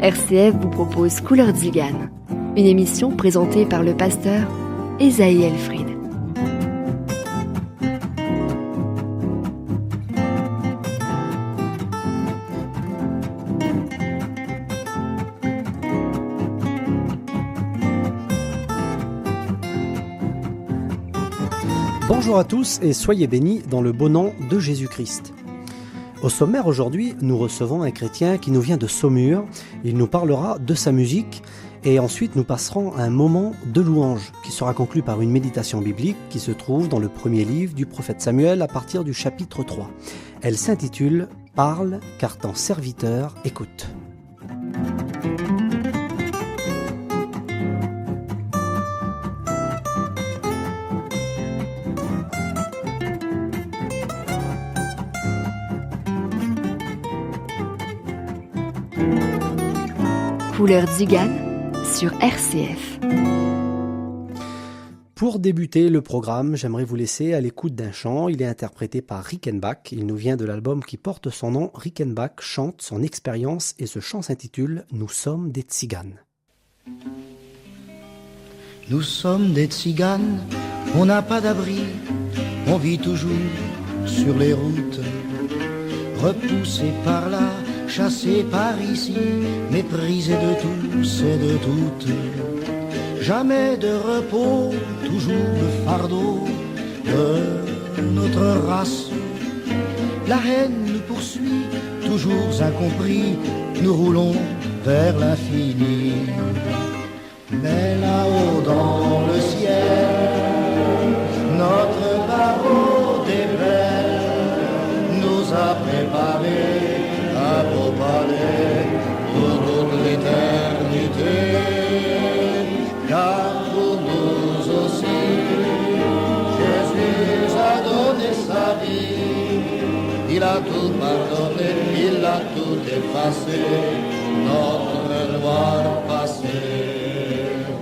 RCF vous propose Couleur Tzigane, une émission présentée par le pasteur Esaïe Elfried. Bonjour à tous et soyez bénis dans le beau nom de Jésus-Christ. Au sommaire aujourd'hui, nous recevons un chrétien qui nous vient de Saumur. Il nous parlera de sa musique et ensuite nous passerons à un moment de louange qui sera conclu par une méditation biblique qui se trouve dans le premier livre du prophète Samuel à partir du chapitre 3. Elle s'intitule « Parle car ton serviteur écoute ». Couleur Tzigane sur RCF. Pour débuter le programme, j'aimerais vous laisser à l'écoute d'un chant. Il est interprété par Rickenbach. Il nous vient de l'album qui porte son nom. Rickenbach chante son expérience et ce chant s'intitule « Nous sommes des Tziganes ». Nous sommes des Tziganes, on n'a pas d'abri, on vit toujours sur les routes, repoussés par là, chassés par ici, méprisés de tous et de toutes. Jamais de repos, toujours le fardeau de notre race. La haine nous poursuit, toujours incompris, nous roulons vers l'infini. Mais là-haut dans le ciel, notre barreau d'éveil nous a préparé un beau palais pour toute l'éternité. Car pour nous aussi, Jésus a donné sa vie. Il a tout pardonné, il a tout effacé, notre loi passée.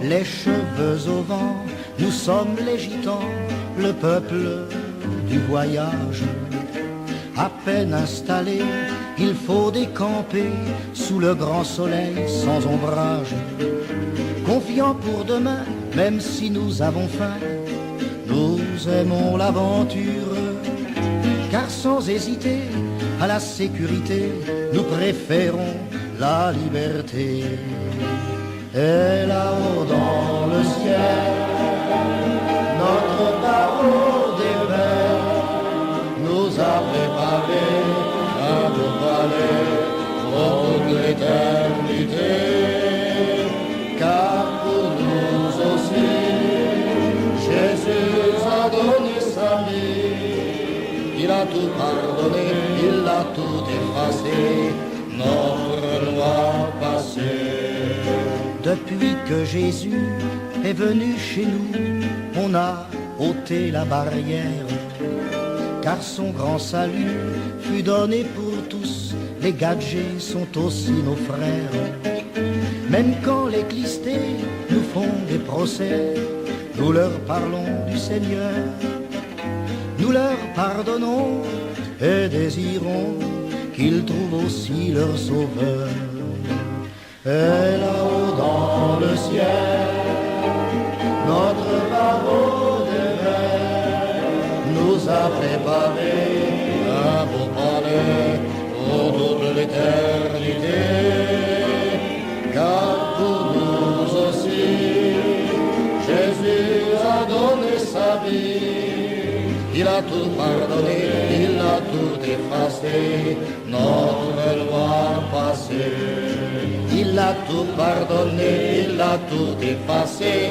Les cheveux au vent, nous sommes les gitans, le peuple du voyage. À peine installé, il faut décamper sous le grand soleil sans ombrage. Confiants pour demain, même si nous avons faim, nous aimons l'aventure. Car sans hésiter à la sécurité, nous préférons la liberté. Et là-haut dans le ciel, notre barreau d'éveil nous a préparé un beau palais pour toute l'éternité. Car pour nous aussi, Jésus a donné sa vie. Il a tout pardonné, il a tout effacé, notre loi passée. Depuis que Jésus est venu chez nous, on a ôté la barrière. Car son grand salut fut donné pour tous, les gadgets sont aussi nos frères. Même quand les clistés nous font des procès, nous leur parlons du Seigneur. Nous leur pardonnons et désirons qu'ils trouvent aussi leur sauveur. Et là-haut dans le ciel, notre barreau d'éveil nous a préparé un beau palais pour toute l'éternité. Car pour nous aussi, Jésus a donné sa vie. Il a tout pardonné, il a tout effacé, notre loi passée. Il a tout pardonné, il a tout effacé,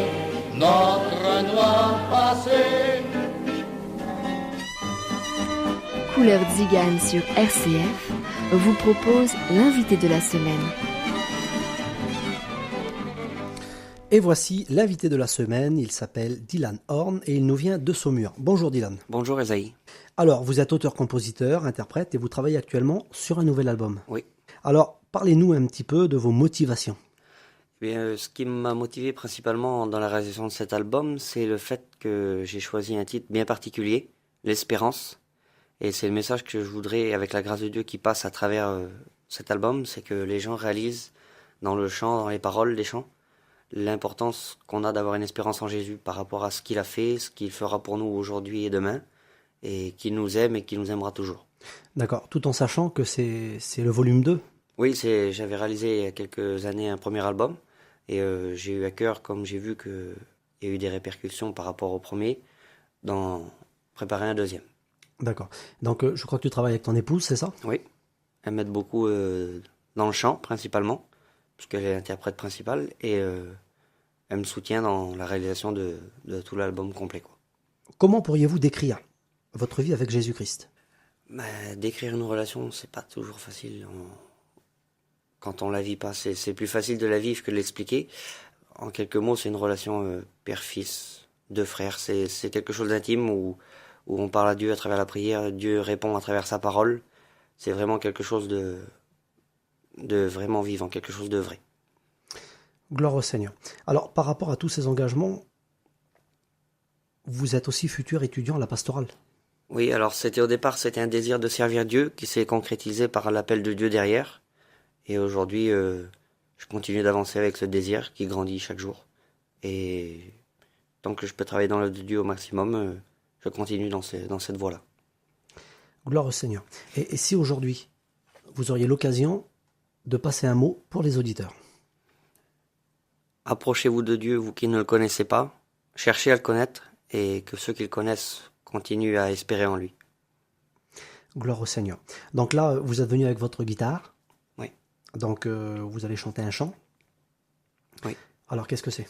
notre loi passée. Couleur Tzigane sur RCF vous propose l'invité de la semaine. Et voici l'invité de la semaine, il s'appelle Dylan Horn et il nous vient de Saumur. Bonjour Dylan. Bonjour Esaïe. Alors, vous êtes auteur-compositeur, interprète et vous travaillez actuellement sur un nouvel album. Oui. Alors, parlez-nous un petit peu de vos motivations. Ce qui m'a motivé principalement dans la réalisation de cet album, c'est le fait que j'ai choisi un titre bien particulier, l'espérance. Et c'est le message que je voudrais, avec la grâce de Dieu, qui passe à travers cet album, c'est que les gens réalisent dans le chant, dans les paroles des chants, l'importance qu'on a d'avoir une espérance en Jésus par rapport à ce qu'il a fait, ce qu'il fera pour nous aujourd'hui et demain, et qu'il nous aime et qu'il nous aimera toujours. D'accord, tout en sachant que c'est le volume 2. Oui, j'avais réalisé il y a quelques années un premier album, et j'ai eu à cœur, comme j'ai vu qu'il y a eu des répercussions par rapport au premier, d'en préparer un deuxième. D'accord, donc je crois que tu travailles avec ton épouse, c'est ça? Oui, elle m'aide beaucoup dans le chant principalement, puisqu'elle est l'interprète principale, et elle me soutient dans la réalisation de tout l'album complet, quoi. Comment pourriez-vous décrire votre vie avec Jésus-Christ? Décrire une relation, c'est pas toujours facile. Quand on la vit pas, c'est plus facile de la vivre que de l'expliquer. En quelques mots, c'est une relation père-fils, deux frères. C'est quelque chose d'intime où on parle à Dieu à travers la prière, Dieu répond à travers sa parole. C'est vraiment quelque chose de vraiment vivant, quelque chose de vrai. Gloire au Seigneur. Alors, par rapport à tous ces engagements, vous êtes aussi futur étudiant à la pastorale. Oui, alors au départ, c'était un désir de servir Dieu qui s'est concrétisé par l'appel de Dieu derrière. Et aujourd'hui, je continue d'avancer avec ce désir qui grandit chaque jour. Et tant que je peux travailler dans l'œuvre de Dieu au maximum, je continue dans cette voie-là. Gloire au Seigneur. Et si aujourd'hui, vous auriez l'occasion de passer un mot pour les auditeurs? Approchez-vous de Dieu, vous qui ne le connaissez pas. Cherchez à le connaître et que ceux qui le connaissent continuent à espérer en lui. Gloire au Seigneur. Donc là, vous êtes venu avec votre guitare. Oui. Donc vous allez chanter un chant. Oui. Alors qu'est-ce que c'est?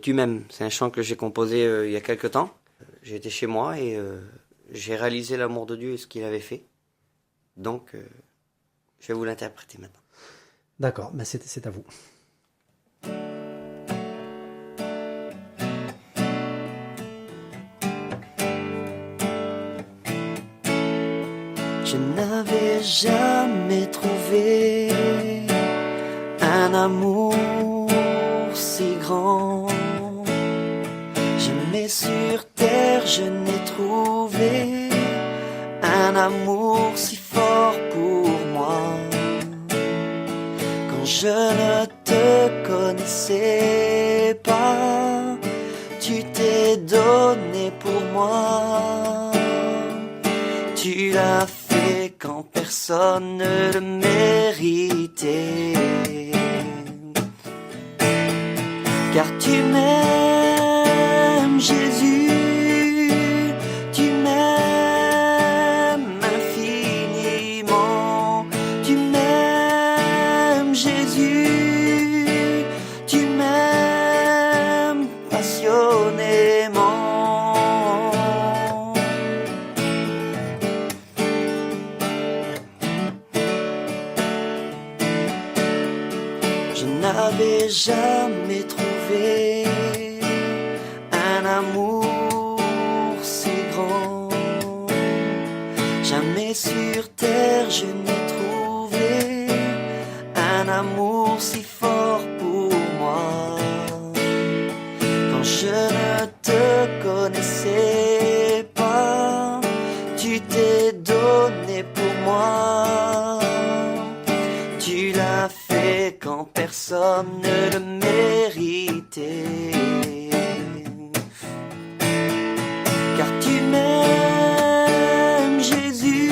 Tu m'aimes, c'est un chant que j'ai composé il y a quelque temps. J'ai été chez moi et j'ai réalisé l'amour de Dieu et ce qu'il avait fait. Donc, je vais vous l'interpréter maintenant. D'accord, mais c'est à vous. Je n'avais jamais trouvé un amour si grand. Jamais sur terre je n'ai trouvé un amour si fort pour moi. Quand je ne te connaissais pas, tu t'es donné pour moi. Tu l'as fait quand personne ne le méritait. Car tu m'aimes, Jésus, tu m'aimes infiniment. Tu m'aimes, Jésus, tu m'aimes passionnément. Je n'avais jamais trouvé un amour si grand. Jamais sur terre je n'ai trouvé un amour si fort pour moi. Quand je ne te connaissais pas, tu t'es donné pour moi. Tu l'as fait quand personne ne le méritait. Car tu m'aimes, Jésus,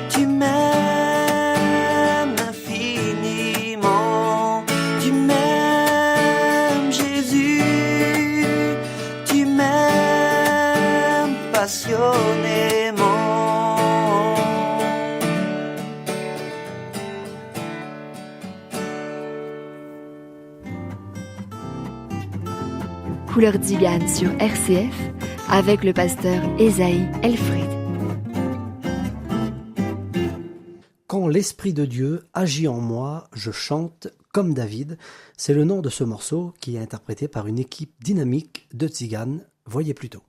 tu m'aimes infiniment. Tu m'aimes, Jésus, tu m'aimes passionnément. Couleur Zigane sur RCF avec le pasteur Esaïe Elfried. Quand l'Esprit de Dieu agit en moi, je chante comme David. C'est le nom de ce morceau qui est interprété par une équipe dynamique de Tziganes. Voyez plutôt.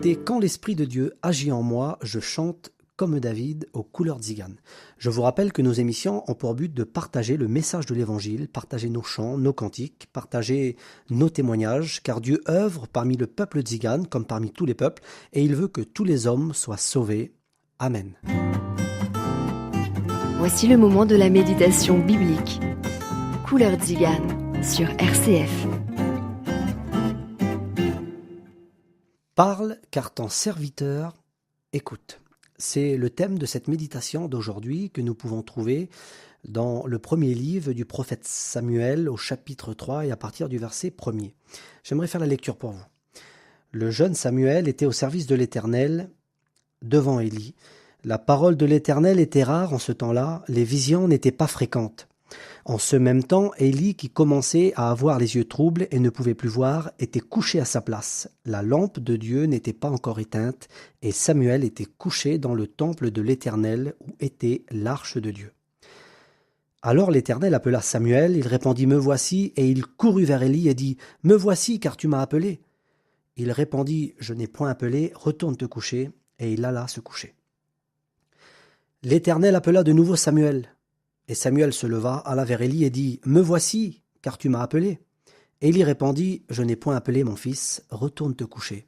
écouté « Quand l'Esprit de Dieu agit en moi, je chante comme David aux couleurs tziganes ». Je vous rappelle que nos émissions ont pour but de partager le message de l'Évangile, partager nos chants, nos cantiques, partager nos témoignages, car Dieu œuvre parmi le peuple tzigane comme parmi tous les peuples, et il veut que tous les hommes soient sauvés. Amen. Voici le moment de la méditation biblique. Couleurs tziganes sur RCF. Parle, car ton serviteur écoute. C'est le thème de cette méditation d'aujourd'hui que nous pouvons trouver dans le premier livre du prophète Samuel au chapitre 3 et à partir du verset 1er. J'aimerais faire la lecture pour vous. Le jeune Samuel était au service de l'Éternel devant Élie. La parole de l'Éternel était rare en ce temps-là, les visions n'étaient pas fréquentes. En ce même temps, Élie, qui commençait à avoir les yeux troubles et ne pouvait plus voir, était couché à sa place. La lampe de Dieu n'était pas encore éteinte, et Samuel était couché dans le temple de l'Éternel où était l'arche de Dieu. Alors l'Éternel appela Samuel, il répondit « Me voici », et il courut vers Élie et dit « Me voici, car tu m'as appelé ». Il répondit « Je n'ai point appelé, retourne te coucher », et il alla se coucher. L'Éternel appela de nouveau Samuel. Et Samuel se leva, alla vers Élie et dit « Me voici, car tu m'as appelé ». Élie répondit « Je n'ai point appelé mon fils, retourne te coucher ».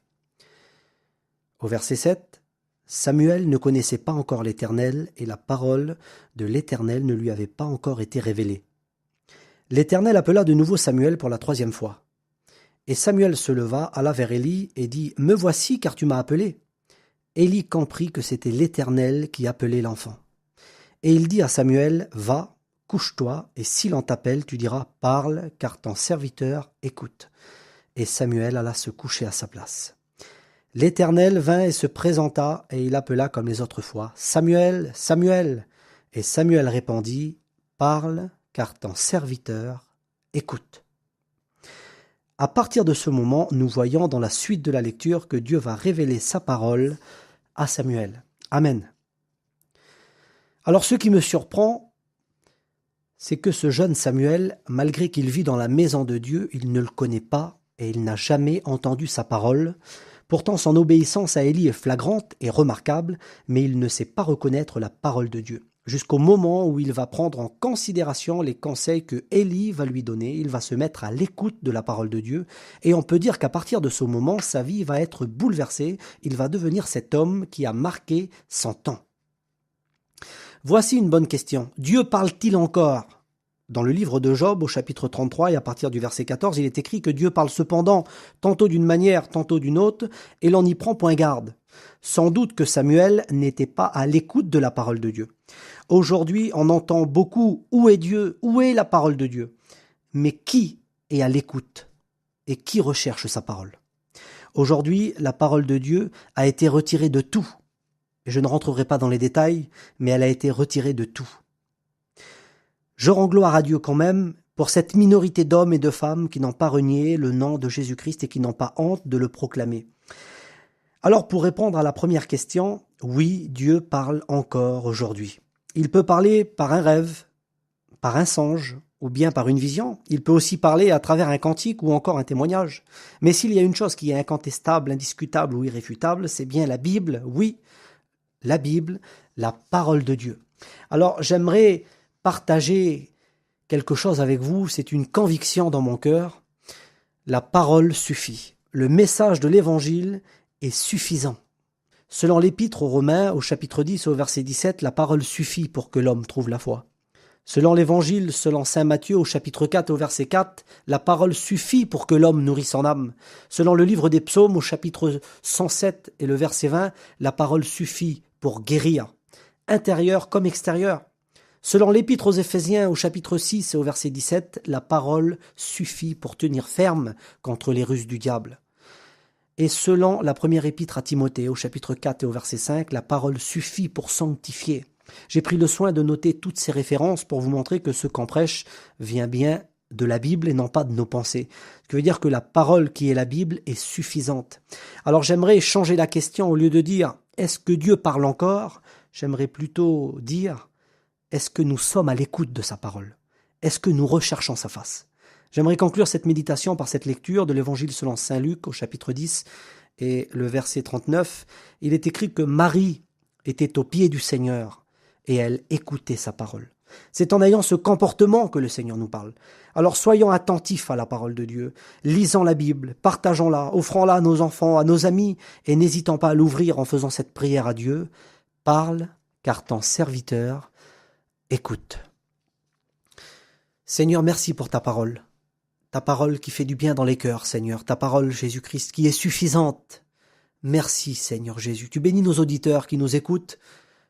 Au verset 7, Samuel ne connaissait pas encore l'Éternel et la parole de l'Éternel ne lui avait pas encore été révélée. L'Éternel appela de nouveau Samuel pour la 3e fois. Et Samuel se leva, alla vers Élie et dit « Me voici, car tu m'as appelé ». Élie comprit que c'était l'Éternel qui appelait l'enfant. Et il dit à Samuel, « Va, couche-toi, et si l'on t'appelle, tu diras, parle, car ton serviteur écoute. » Et Samuel alla se coucher à sa place. L'Éternel vint et se présenta, et il appela comme les autres fois, « Samuel, Samuel !» Et Samuel répondit, « Parle, car ton serviteur écoute. » À partir de ce moment, nous voyons dans la suite de la lecture que Dieu va révéler sa parole à Samuel. Amen. Alors ce qui me surprend, c'est que ce jeune Samuel, malgré qu'il vit dans la maison de Dieu, il ne le connaît pas et il n'a jamais entendu sa parole. Pourtant son obéissance à Élie est flagrante et remarquable, mais il ne sait pas reconnaître la parole de Dieu. Jusqu'au moment où il va prendre en considération les conseils que Élie va lui donner, il va se mettre à l'écoute de la parole de Dieu, et on peut dire qu'à partir de ce moment, sa vie va être bouleversée, il va devenir cet homme qui a marqué son temps. Voici une bonne question. Dieu parle-t-il encore ? Dans le livre de Job, au chapitre 33 et à partir du verset 14, il est écrit que Dieu parle cependant, tantôt d'une manière, tantôt d'une autre, et l'on n'y prend point garde. Sans doute que Samuel n'était pas à l'écoute de la parole de Dieu. Aujourd'hui, on entend beaucoup « Où est Dieu ? Où est la parole de Dieu ?» Mais qui est à l'écoute et qui recherche sa parole ? Aujourd'hui, la parole de Dieu a été retirée de tout. Je ne rentrerai pas dans les détails, mais elle a été retirée de tout. Je rends gloire à Dieu quand même pour cette minorité d'hommes et de femmes qui n'ont pas renié le nom de Jésus-Christ et qui n'ont pas honte de le proclamer. Alors pour répondre à la première question, oui, Dieu parle encore aujourd'hui. Il peut parler par un rêve, par un songe ou bien par une vision. Il peut aussi parler à travers un cantique ou encore un témoignage. Mais s'il y a une chose qui est incontestable, indiscutable ou irréfutable, c'est bien la Bible, oui, la Bible, la parole de Dieu. Alors j'aimerais partager quelque chose avec vous, c'est une conviction dans mon cœur. La parole suffit. Le message de l'Évangile est suffisant. Selon l'Épître aux Romains, au chapitre 10, au verset 17, la parole suffit pour que l'homme trouve la foi. Selon l'Évangile, selon saint Matthieu, au chapitre 4, au verset 4, la parole suffit pour que l'homme nourrisse son âme. Selon le livre des Psaumes, au chapitre 107 et le verset 20, la parole suffit pour guérir, intérieur comme extérieur. Selon l'Épître aux Éphésiens, au chapitre 6 et au verset 17, la parole suffit pour tenir ferme contre les ruses du diable. Et selon la première épître à Timothée, au chapitre 4 et au verset 5, la parole suffit pour sanctifier. J'ai pris le soin de noter toutes ces références pour vous montrer que ce qu'on prêche vient bien de la Bible et non pas de nos pensées. Ce qui veut dire que la parole qui est la Bible est suffisante. Alors j'aimerais changer la question, au lieu de dire « Est-ce que Dieu parle encore ?» J'aimerais plutôt dire « Est-ce que nous sommes à l'écoute de sa parole ? Est-ce que nous recherchons sa face ?» J'aimerais conclure cette méditation par cette lecture de l'Évangile selon saint Luc au chapitre 10 et le verset 39, il est écrit que Marie était aux pieds du Seigneur et elle écoutait sa parole. C'est en ayant ce comportement que le Seigneur nous parle. Alors soyons attentifs à la parole de Dieu, lisons la Bible, partageons-la, offrons-la à nos enfants, à nos amis, et n'hésitons pas à l'ouvrir en faisant cette prière à Dieu. Parle, car ton serviteur écoute. Seigneur, merci pour ta parole qui fait du bien dans les cœurs, Seigneur, ta parole, Jésus-Christ, qui est suffisante. Merci, Seigneur Jésus. Tu bénis nos auditeurs qui nous écoutent,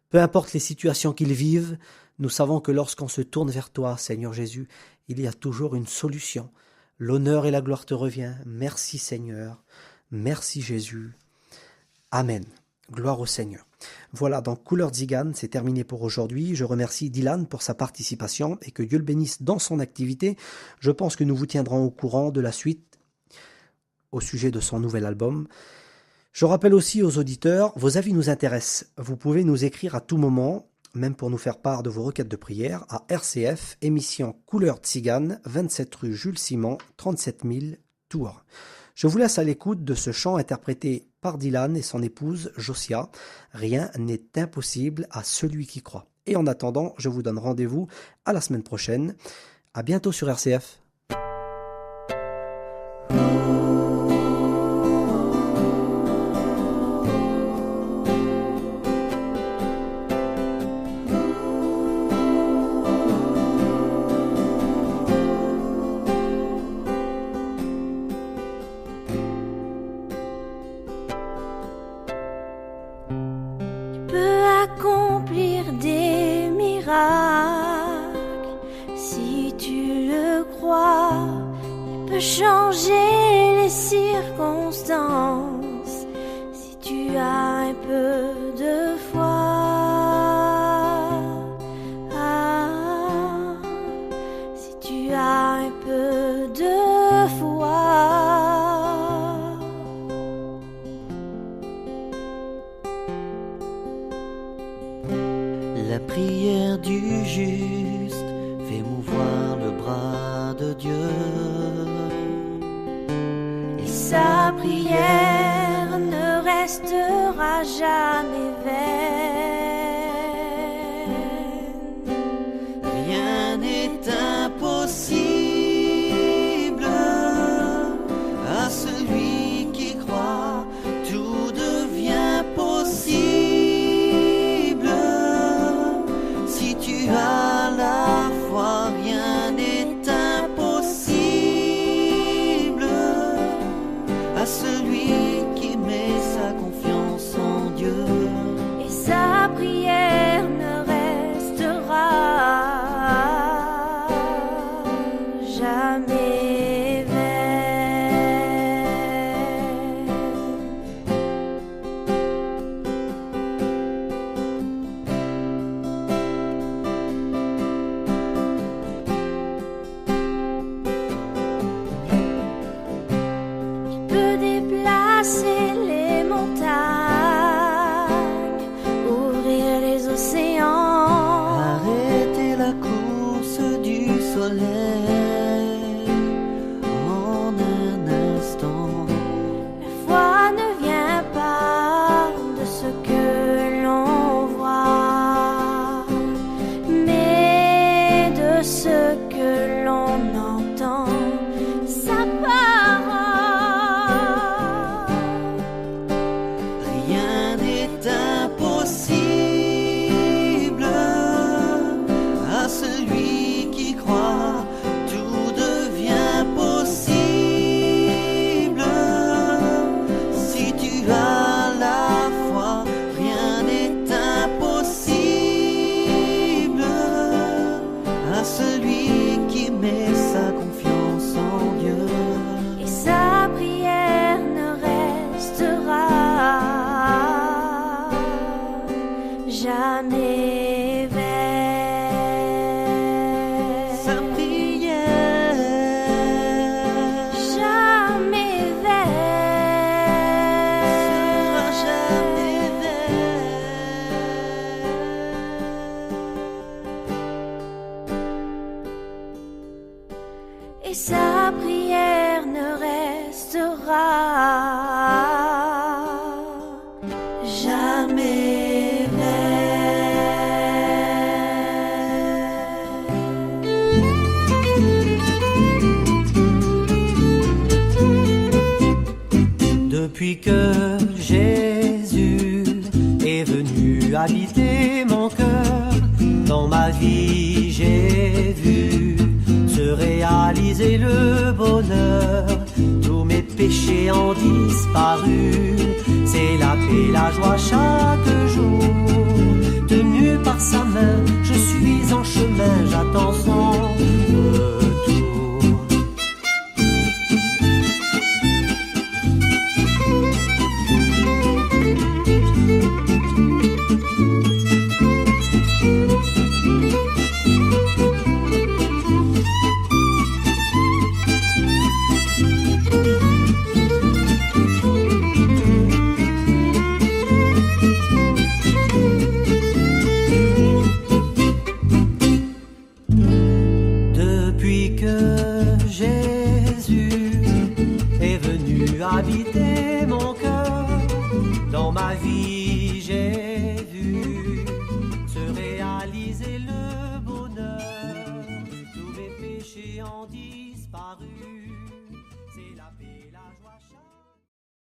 peu importe les situations qu'ils vivent. Nous savons que lorsqu'on se tourne vers toi, Seigneur Jésus, il y a toujours une solution. L'honneur et la gloire te revient. Merci Seigneur. Merci Jésus. Amen. Gloire au Seigneur. Voilà, donc Couleur Tzigane, c'est terminé pour aujourd'hui. Je remercie Dylan pour sa participation et que Dieu le bénisse dans son activité. Je pense que nous vous tiendrons au courant de la suite au sujet de son nouvel album. Je rappelle aussi aux auditeurs, vos avis nous intéressent. Vous pouvez nous écrire à tout moment, même pour nous faire part de vos requêtes de prière, à RCF, émission Couleur Tzigane, 27 rue Jules Simon, 37 000 Tours. Je vous laisse à l'écoute de ce chant interprété par Dylan et son épouse Josia. Rien n'est impossible à celui qui croit. Et en attendant, je vous donne rendez-vous à la semaine prochaine. À bientôt sur RCF. Changer les circonstances si tu as un peu de foi. Si tu as un peu de foi. La prière du juste fait mouvoir le bras de Dieu. Sa prière ne restera jamais vaine. Rien n'est impossible à celui qui croit. Tout devient possible si tu as la foi. Rien n'est impossible à celui qui met sa confiance en Dieu. Et sa prière ne restera jamais vaine. Il peut déplacer les montagnes, ouvrir les océans, Arrêtez la course du soleil en un instant. La foi ne vient pas de ce que l'on voit, mais de ce que l'on entend. Sa parole. Rien n'est impossible à celui qui croit. Tout devient possible si tu as la foi. Rien n'est impossible à celui qui met sa confiance en Dieu. Et sa prière ne restera jamais vaine. Sa prière Jamais vaine. sera jamais Et sa prière ne restera Depuis que Jésus est venu habiter mon cœur, dans ma vie j'ai vu se réaliser le bonheur. Tous mes péchés ont disparu, c'est la paix, la joie chaque jour. Tenu par sa main, je suis en chemin, j'attends son retour. Depuis que Jésus est venu habiter mon cœur, dans ma vie j'ai vu se réaliser le bonheur. Tous mes péchés ont disparu.